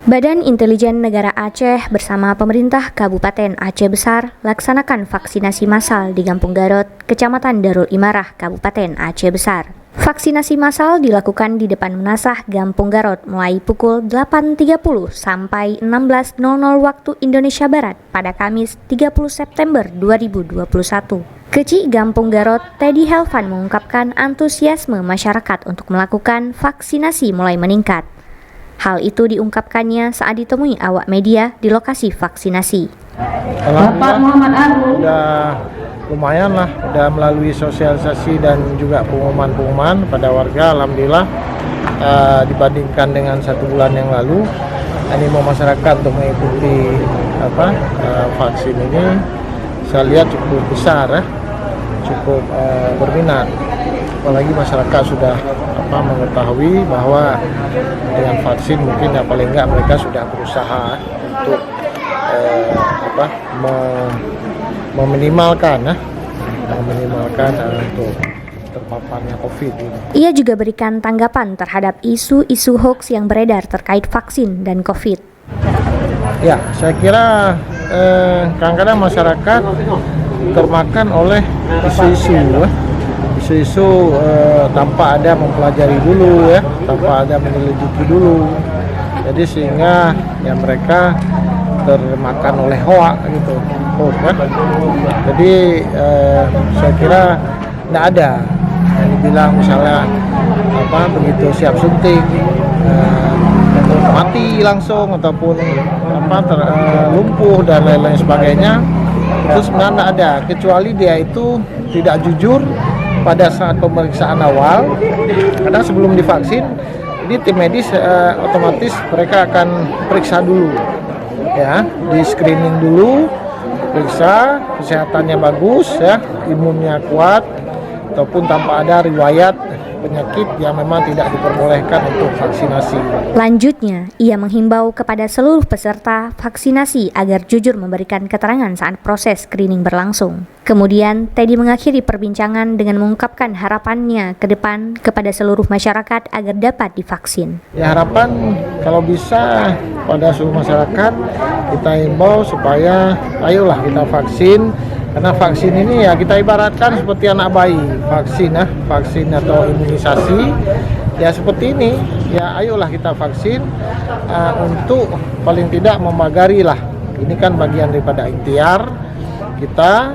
Badan Intelijen Negara Aceh bersama pemerintah Kabupaten Aceh Besar laksanakan vaksinasi massal di Kampung Garot, Kecamatan Darul Imarah, Kabupaten Aceh Besar. Vaksinasi massal dilakukan di depan Menasah Kampung Garot mulai pukul 8.30 sampai 16.00 waktu Indonesia Barat pada Kamis 30 September 2021. Keci Kampung Garot, Teddy Helvan mengungkapkan antusiasme masyarakat untuk melakukan vaksinasi mulai meningkat. Hal itu diungkapkannya saat ditemui awak media di lokasi vaksinasi. Bapak Muhammad Arul udah lumayan lah, udah melalui sosialisasi dan juga pengumuman pada warga. Alhamdulillah dibandingkan dengan 1 bulan yang lalu, animo masyarakat untuk mengikuti vaksin ini saya lihat cukup besar, cukup berminat. Apalagi masyarakat sudah mengetahui bahwa dengan vaksin mungkin paling enggak mereka sudah berusaha untuk meminimalkan untuk terpaparnya COVID ini. Ia juga berikan tanggapan terhadap isu-isu hoax yang beredar terkait vaksin dan COVID. Ya, saya kira kadang-kadang masyarakat termakan oleh isu-isu tanpa ada mempelajari dulu, tanpa ada menyelidiki dulu. Jadi sehingga mereka termakan oleh hoax gitu, kan? Jadi saya kira tidak ada yang dibilang misalnya begitu siap suntik mati langsung ataupun lumpuh dan lain-lain sebagainya. Itu sebenarnya tidak ada, kecuali dia itu tidak jujur pada saat pemeriksaan awal. Karena sebelum divaksin, jadi tim medis otomatis mereka akan periksa dulu, di screening dulu, periksa kesehatannya bagus, imunnya kuat, ataupun tanpa ada riwayat penyakit yang memang tidak diperbolehkan untuk vaksinasi. Lanjutnya, ia menghimbau kepada seluruh peserta vaksinasi agar jujur memberikan keterangan saat proses screening berlangsung. Kemudian, Teddy mengakhiri perbincangan dengan mengungkapkan harapannya ke depan kepada seluruh masyarakat agar dapat divaksin. Ya, harapan kalau bisa pada seluruh masyarakat kita himbau supaya ayolah kita vaksin. Karena vaksin ini kita ibaratkan seperti anak bayi, vaksin atau imunisasi seperti ini. Ayolah kita vaksin untuk paling tidak memagari lah. Ini kan bagian daripada ikhtiar kita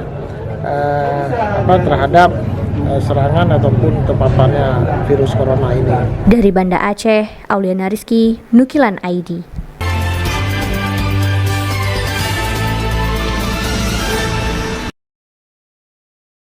terhadap serangan ataupun terpaparnya virus corona ini. Dari Banda Aceh, Auliana Rizky, Nukilan ID.